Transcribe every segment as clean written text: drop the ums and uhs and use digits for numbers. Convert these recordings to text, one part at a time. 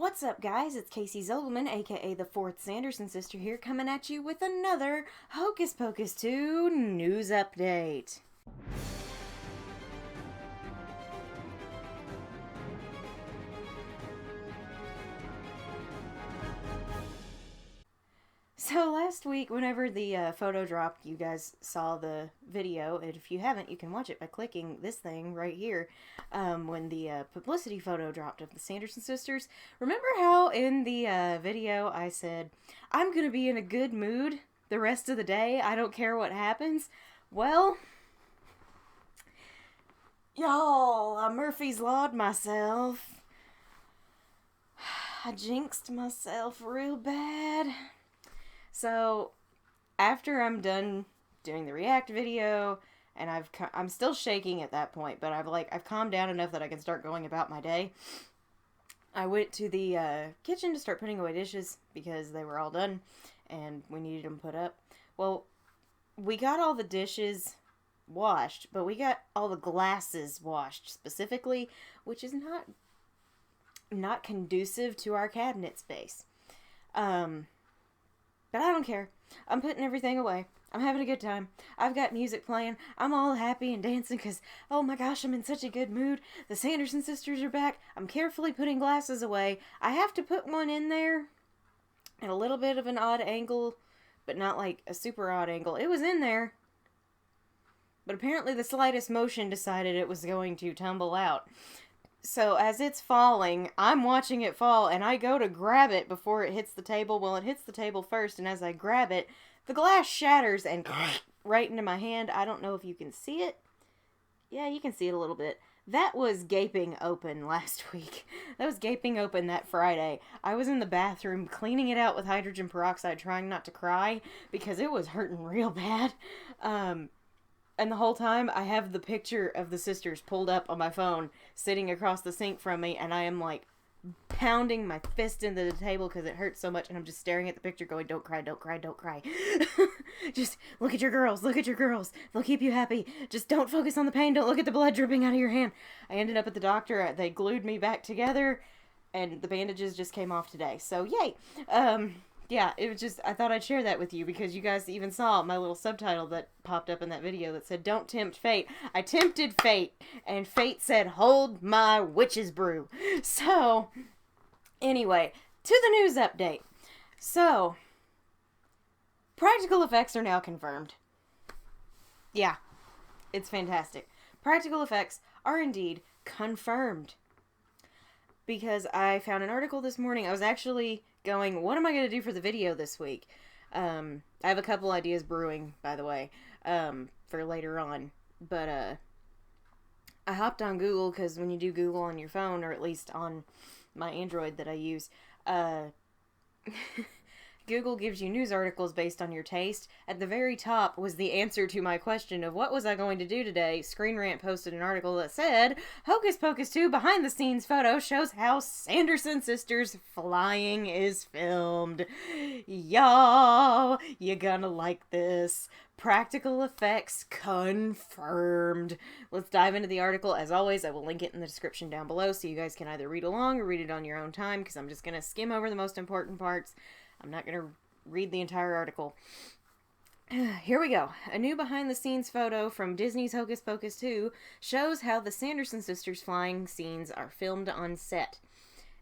What's up, guys? It's Casey Zolman, aka the fourth Sanderson sister here, coming at you with another Hocus Pocus 2 news update. So last week, whenever the photo dropped, you guys saw the video, and if you haven't, you can watch it by clicking this thing right here. When the publicity photo dropped of the Sanderson sisters, remember how in the video I said, I'm gonna be in a good mood the rest of the day, I don't care what happens? Well, y'all, I Murphy's Law'd myself. I jinxed myself real bad. So, after I'm done doing the react video, and I'm still shaking at that point, but I've calmed down enough that I can start going about my day. I went to the kitchen to start putting away dishes because they were all done, and we needed them put up. Well, we got all the dishes washed, but we got all the glasses washed specifically, which is not conducive to our cabinet space. But I don't care. I'm putting everything away. I'm having a good time. I've got music playing. I'm all happy and dancing because, oh my gosh, I'm in such a good mood. The Sanderson sisters are back. I'm carefully putting glasses away. I have to put one in there at a little bit of an odd angle, but not like a super odd angle. It was in there, but apparently the slightest motion decided it was going to tumble out. So as it's falling, I'm watching it fall, and I go to grab it before it hits the table. Well, it hits the table first, and as I grab it, the glass shatters and right into my hand. I don't know if you can see it. Yeah, you can see it a little bit. That was gaping open last week. That was gaping open that Friday. I was in the bathroom cleaning it out with hydrogen peroxide, trying not to cry, because it was hurting real bad. And the whole time, I have the picture of the sisters pulled up on my phone, sitting across the sink from me, and I am, like, pounding my fist into the table because it hurts so much, and I'm just staring at the picture going, don't cry, don't cry, don't cry. Just look at your girls, look at your girls. They'll keep you happy. Just don't focus on the pain, don't look at the blood dripping out of your hand. I ended up at the doctor, they glued me back together, and the bandages just came off today, so yay. Yeah, it was just, I thought I'd share that with you because you guys even saw my little subtitle that popped up in that video that said, don't tempt fate. I tempted fate, and fate said, hold my witch's brew. So, anyway, to the news update. So, practical effects are now confirmed. Yeah, it's fantastic. Practical effects are indeed confirmed. Because I found an article this morning. I was actually going, what am I going to do for the video this week? I have a couple ideas brewing, by the way, for later on. But I hopped on Google, because when you do Google on your phone, or at least on my Android that I use, Google gives you news articles based on your taste. At the very top was the answer to my question of what was I going to do today. Screen Rant posted an article that said, Hocus Pocus 2 behind the scenes photo shows how Sanderson sisters flying is filmed. Y'all, you gonna like this. Practical effects confirmed. Let's dive into the article. As always, I will link it in the description down below so you guys can either read along or read it on your own time, because I'm just going to skim over the most important parts. I'm not going to read the entire article. Here we go. A new behind-the-scenes photo from Disney's Hocus Pocus 2 shows how the Sanderson sisters' flying scenes are filmed on set.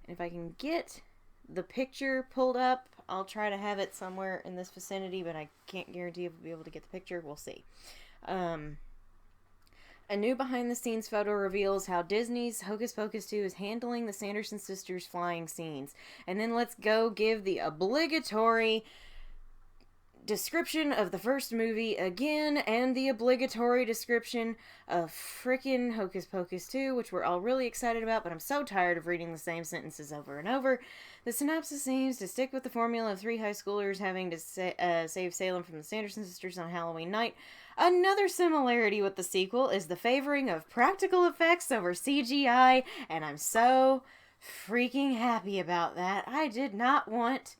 And if I can get the picture pulled up, I'll try to have it somewhere in this vicinity, but I can't guarantee if we'll be able to get the picture. We'll see. A new behind-the-scenes photo reveals how Disney's Hocus Pocus 2 is handling the Sanderson sisters' flying scenes. And then let's go give the obligatory description of the first movie again, and the obligatory description of frickin' Hocus Pocus 2, which we're all really excited about, but I'm so tired of reading the same sentences over and over. The synopsis seems to stick with the formula of three high schoolers having to save Salem from the Sanderson sisters on Halloween night. Another similarity with the sequel is the favoring of practical effects over CGI, and I'm so freaking happy about that. I did not want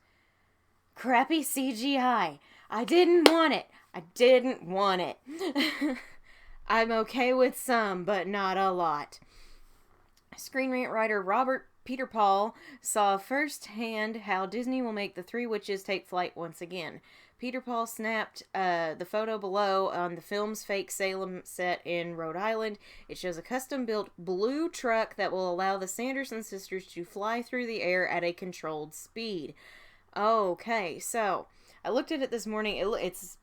crappy CGI. I didn't want it. I didn't want it. I'm okay with some, but not a lot. Screen Rant writer Robert Peter Paul saw firsthand how Disney will make the three witches take flight once again. Peter Paul snapped the photo below on the film's fake Salem set in Rhode Island. It shows a custom-built blue truck that will allow the Sanderson sisters to fly through the air at a controlled speed. Okay, so I looked at it this morning. It's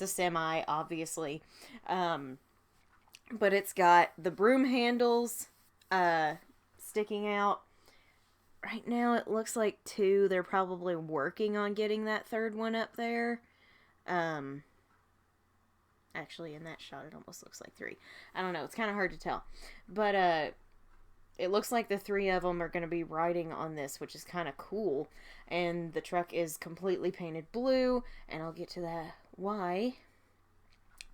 a semi, obviously, but it's got the broom handles sticking out. Right now it looks like 2. They're probably working on getting that third one up there. Actually, in that shot it almost looks like 3. I don't know. It's kind of hard to tell. But it looks like the 3 of them are going to be riding on this, which is kind of cool. And the truck is completely painted blue. And I'll get to that why.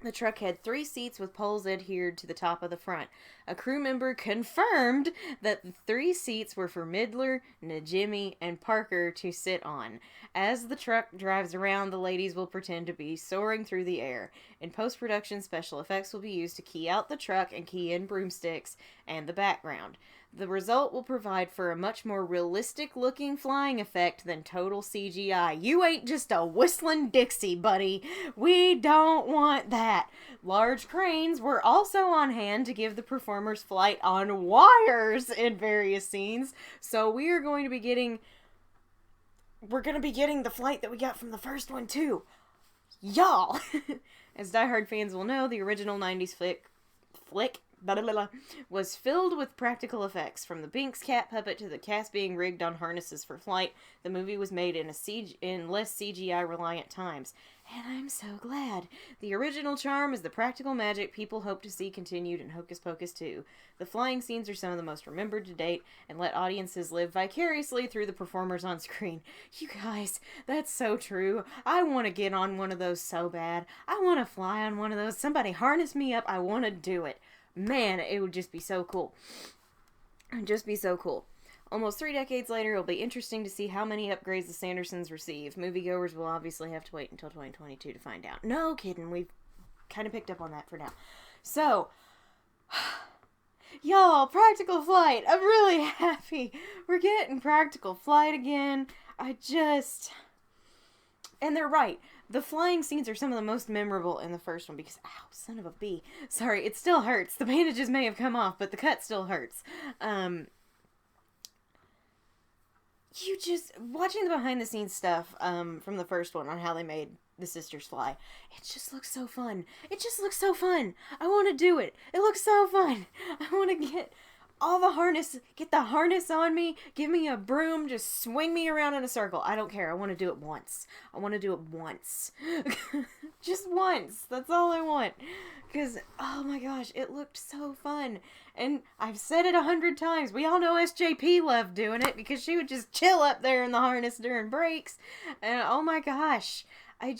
The truck had 3 seats with poles adhered to the top of the front. A crew member confirmed that the 3 seats were for Midler, Najimy, and Parker to sit on. As the truck drives around, the ladies will pretend to be soaring through the air. In post-production, special effects will be used to key out the truck and key in broomsticks and the background. The result will provide for a much more realistic-looking flying effect than total CGI. You ain't just a whistling Dixie, buddy. We don't want that. Large cranes were also on hand to give the performers flight on wires in various scenes. So we're going to be getting the flight that we got from the first one, too. Y'all! As diehard fans will know, the original 90s flick was filled with practical effects. From the Binks cat puppet to the cast being rigged on harnesses for flight, the movie was made in less CGI reliant times. And I'm so glad. The original charm is the practical magic people hope to see continued in Hocus Pocus 2. The flying scenes are some of the most remembered to date and let audiences live vicariously through the performers on screen. You guys, that's so true. I want to get on one of those so bad. I want to fly on one of those. Somebody harness me up. I want to do it. Man, it would just be so cool. It would just be so cool. Almost 3 decades later, it'll be interesting to see how many upgrades the Sandersons receive. Moviegoers will obviously have to wait until 2022 to find out. No kidding, we've kind of picked up on that for now. So, y'all, practical flight. I'm really happy. We're getting practical flight again. And they're right. The flying scenes are some of the most memorable in the first one because, ow, son of a bee. Sorry, it still hurts. The bandages may have come off, but the cut still hurts. Watching the behind the scenes stuff from the first one on how they made the sisters fly, it just looks so fun. It just looks so fun. I want to do it. It looks so fun. I want to get the harness on me, give me a broom, just swing me around in a circle. I don't care. I want to do it once. Just once. That's all I want. Because, oh my gosh, it looked so fun. And I've said it 100 times. We all know SJP loved doing it because she would just chill up there in the harness during breaks. And oh my gosh, I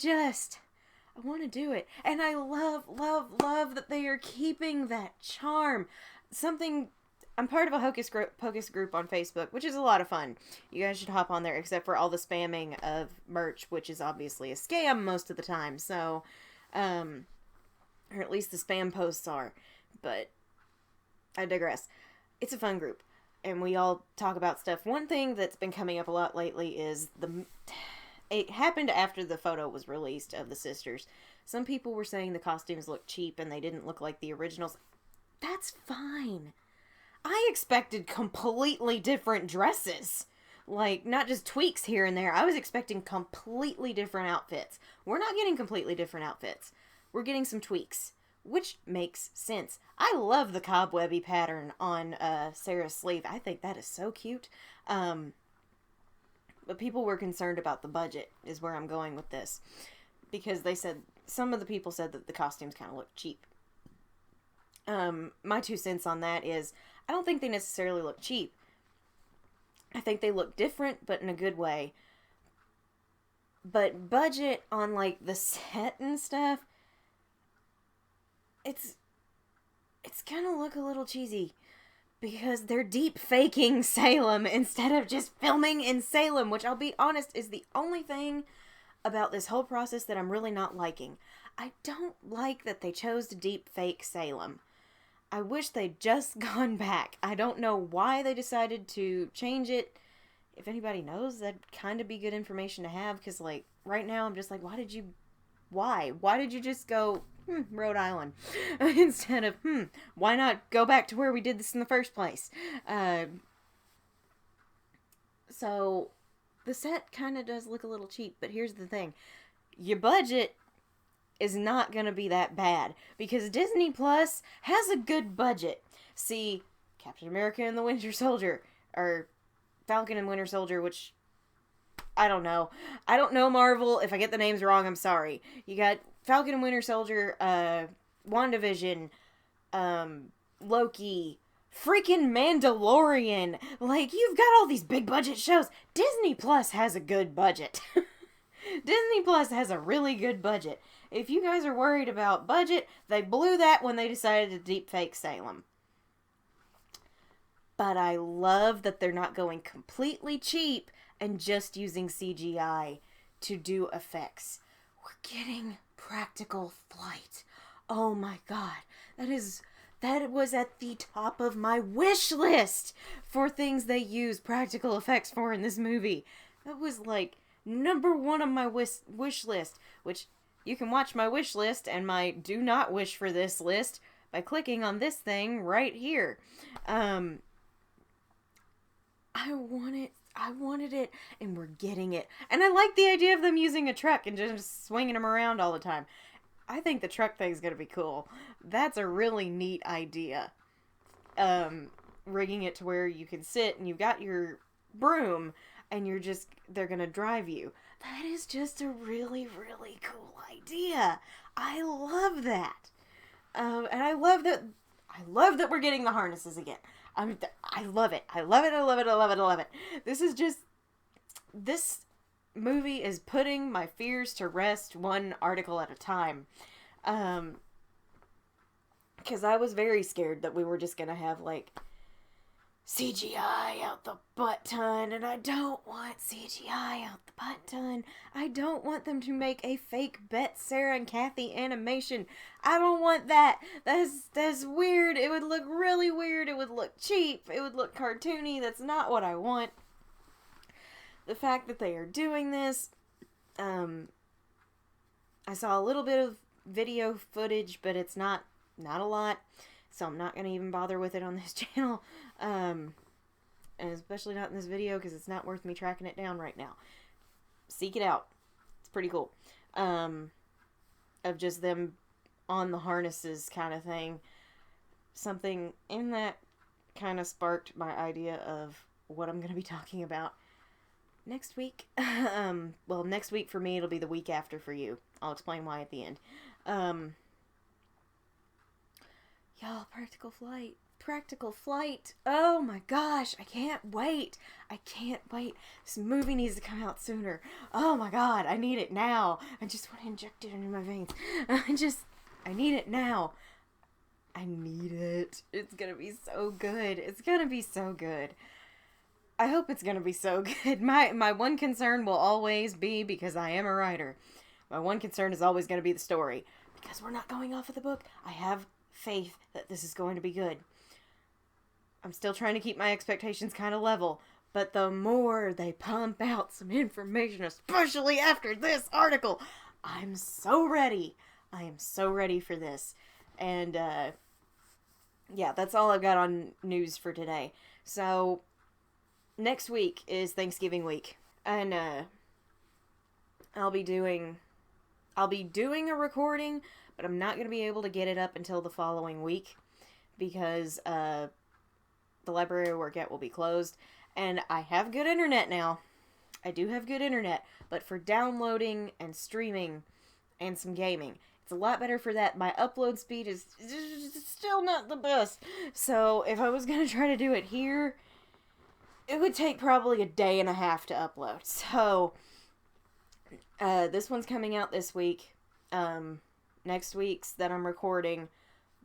want to do it. And I love, love, love that they are keeping that charm. I'm part of a Hocus Pocus group on Facebook, which is a lot of fun. You guys should hop on there, except for all the spamming of merch, which is obviously a scam most of the time. So, or at least the spam posts are. But I digress. It's a fun group, and we all talk about stuff. One thing that's been coming up a lot lately is it happened after the photo was released of the sisters. Some people were saying the costumes looked cheap and they didn't look like the originals. That's fine. I expected completely different dresses. Like, not just tweaks here and there. I was expecting completely different outfits. We're not getting completely different outfits. We're getting some tweaks, which makes sense. I love the cobwebby pattern on Sarah's sleeve. I think that is so cute. But people were concerned about the budget, is where I'm going with this. Because some of the people said that the costumes kind of look cheap. My 2 cents on that is, I don't think they necessarily look cheap. I think they look different, but in a good way. But budget on, like, the set and stuff, it's gonna look a little cheesy. Because they're deep faking Salem instead of just filming in Salem, which I'll be honest is the only thing about this whole process that I'm really not liking. I don't like that they chose to deep fake Salem. I wish they'd just gone back. I don't know why they decided to change it. If anybody knows, that'd kind of be good information to have, because, like, right now I'm just like, why did you just go, Rhode Island, instead of, why not go back to where we did this in the first place? So, the set kind of does look a little cheap, but here's the thing. Your budget is not going to be that bad, because Disney Plus has a good budget. See, Captain America and the Winter Soldier, or Falcon and Winter Soldier, which, I don't know. I don't know Marvel. If I get the names wrong, I'm sorry. You got Falcon and Winter Soldier, WandaVision, Loki, freaking Mandalorian. Like, you've got all these big budget shows. Disney Plus has a good budget. Disney Plus has a really good budget. If you guys are worried about budget, they blew that when they decided to deepfake Salem. But I love that they're not going completely cheap and just using CGI to do effects. We're getting practical flight. Oh my god. That was at the top of my wish list for things they use practical effects for in this movie. That was like number one on my wish list, which you can watch my wish list and my do not wish for this list by clicking on this thing right here. I wanted it, and we're getting it. And I like the idea of them using a truck and just swinging them around all the time. I think the truck thing's gonna be cool. That's a really neat idea. Rigging it to where you can sit and you've got your broom and they're gonna drive you. That is just a really, really cool idea. I love that. And I love that we're getting the harnesses again. I love it. I love it. I love it. I love it. I love it. This movie is putting my fears to rest one article at a time. Because I was very scared that we were just going to have, like, CGI out the butt ton, and I don't want CGI out the butt ton. I don't want them to make a fake Bette, Sarah, and Kathy animation. I don't want that. That's weird. It would look really weird. It would look cheap. It would look cartoony. That's not what I want. The fact that they are doing this, I saw a little bit of video footage, but it's not a lot. So I'm not going to even bother with it on this channel. And especially not in this video, because it's not worth me tracking it down right now. Seek it out. It's pretty cool. Of just them on the harnesses kind of thing. Something in that kind of sparked my idea of what I'm going to be talking about next week. Well, next week for me, it'll be the week after for you. I'll explain why at the end. Y'all, practical flight. Oh my gosh, I can't wait. This movie needs to come out sooner. Oh my god, I need it now. I just want to inject it into my veins. I need it now. I need it. It's gonna be so good. I hope it's gonna be so good. My one concern will always be, because I am a writer, my one concern is always gonna be the story. Because we're not going off of the book. I have faith that this is going to be good. I'm still trying to keep my expectations kind of level, but the more they pump out some information, especially after this article, I'm so ready. I am so ready for this. And, yeah, that's all I've got on news for today. So, next week is Thanksgiving week, and, I'll be doing a recording, but I'm not going to be able to get it up until the following week, because, the library I work at will be closed, and I have good internet now. I do have good internet, but for downloading and streaming and some gaming, it's a lot better for that. My upload speed is still not the best. So if I was going to try to do it here, it would take probably a day and a half to upload. So this one's coming out this week. Next week's that I'm recording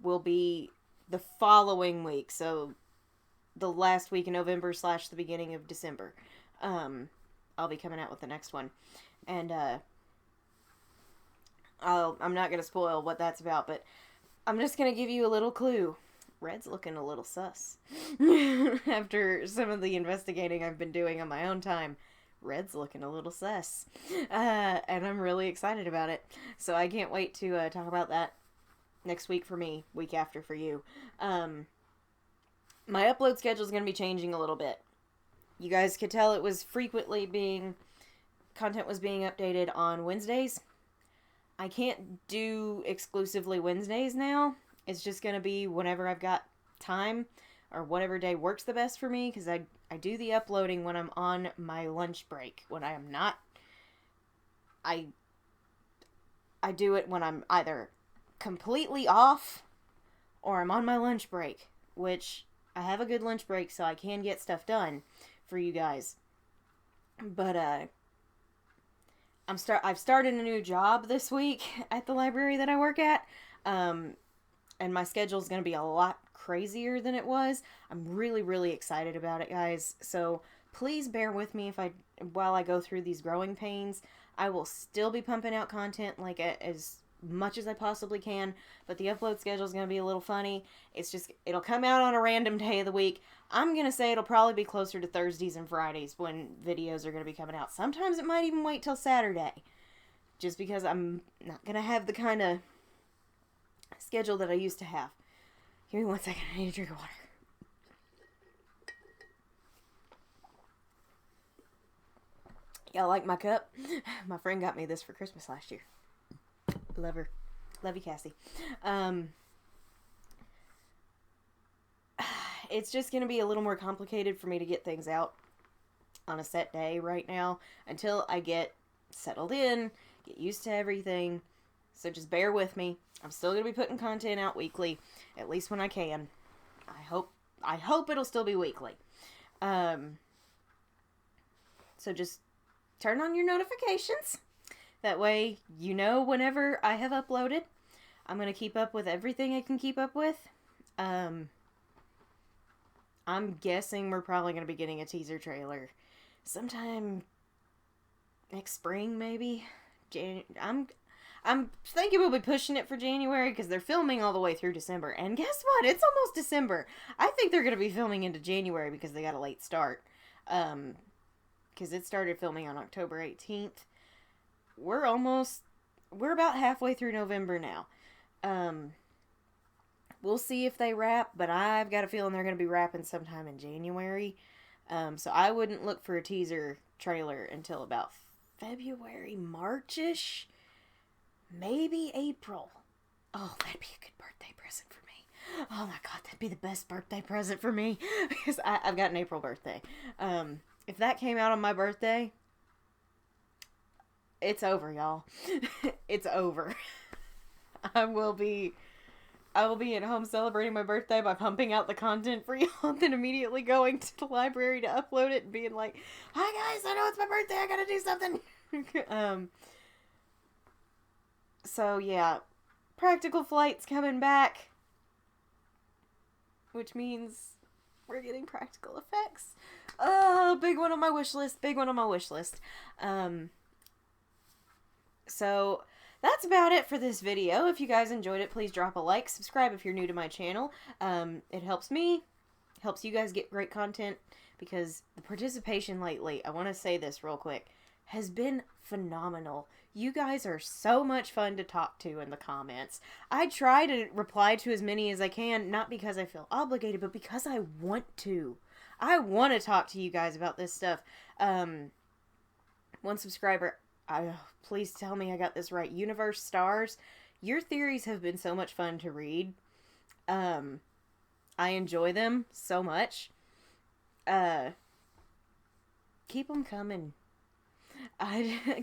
will be the following week. So the last week in November / the beginning of December. I'll be coming out with the next one. And, I'm not going to spoil what that's about, but I'm just going to give you a little clue Red's looking a little sus. After some of the investigating I've been doing on my own time, Red's looking a little sus. And I'm really excited about it. So I can't wait to talk about that next week for me, week after for you. My upload schedule is going to be changing a little bit. You guys could tell it was content was being updated on Wednesdays. I can't do exclusively Wednesdays now. It's just going to be whenever I've got time or whatever day works the best for me, because I do the uploading when I'm on my lunch break. When I am not, I do it when I'm either completely off or I'm on my lunch break, which I have a good lunch break so I can get stuff done for you guys. But I've started a new job this week at the library that I work at. And my schedule is going to be a lot crazier than it was. I'm really, really excited about it, guys. So please bear with me while I go through these growing pains. I will still be pumping out content like as much as I possibly can, but the upload schedule is going to be a little funny. It'll come out on a random day of the week. I'm going to say it'll probably be closer to Thursdays and Fridays when videos are going to be coming out. Sometimes it might even wait till Saturday, just because I'm not going to have the kind of schedule that I used to have. Give me 1 second. I need a drink of water. Y'all like my cup? My friend got me this for Christmas last year. Love her. Love you, Cassie. It's just going to be a little more complicated for me to get things out on a set day right now until I get settled in, get used to everything. So just bear with me. I'm still going to be putting content out weekly, at least when I can. I hope it'll still be weekly. So just turn on your notifications. That way you know whenever I have uploaded. I'm going to keep up with everything I can keep up with. I'm guessing we're probably going to be getting a teaser trailer sometime next spring, maybe. I'm thinking we'll be pushing it for January because they're filming all the way through December. And guess what? It's almost December. I think they're going to be filming into January because they got a late start. Because it started filming on October 18th. We're about halfway through November now. We'll see if they wrap, but I've got a feeling they're going to be wrapping sometime in January. So I wouldn't look for a teaser trailer until about February, March-ish. Maybe April. Oh, that'd be a good birthday present for me. Oh my god, that'd be the best birthday present for me. Because I've got an April birthday. If that came out on my birthday, it's over, y'all. It's over. I will be at home celebrating my birthday by pumping out the content for y'all, then immediately going to the library to upload it and being like, "Hi guys, I know it's my birthday, I gotta do something." So yeah, Practical Flight's coming back, which means we're getting practical effects. Oh, big one on my wish list. So that's about it for this video. If you guys enjoyed it, please drop a like, subscribe if you're new to my channel. It helps me, helps you guys get great content, because the participation lately, I want to say this real quick, has been phenomenal. You guys are so much fun to talk to in the comments. I try to reply to as many as I can, not because I feel obligated, but because I want to. I want to talk to you guys about this stuff. One subscriber, please tell me I got this right. Universe Stars, your theories have been so much fun to read. I enjoy them so much. Keep them coming.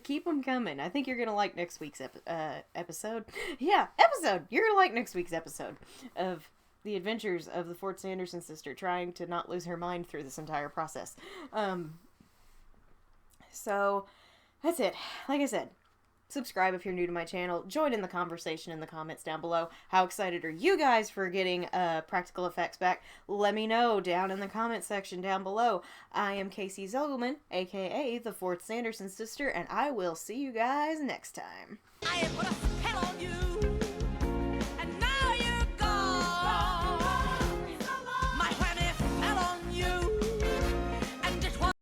Keep them coming. I think you're going to like next week's episode. Yeah, episode! You're going to like next week's episode of the adventures of the fourth Sanderson sister trying to not lose her mind through this entire process. So, that's it. Like I said, subscribe if you're new to my channel. Join in the conversation in the comments down below. How excited are you guys for getting practical effects back? Let me know down in the comment section down below. I am Casey Zogelman, aka the fourth Sanderson sister, and I will see you guys next time. I am put a spell on you.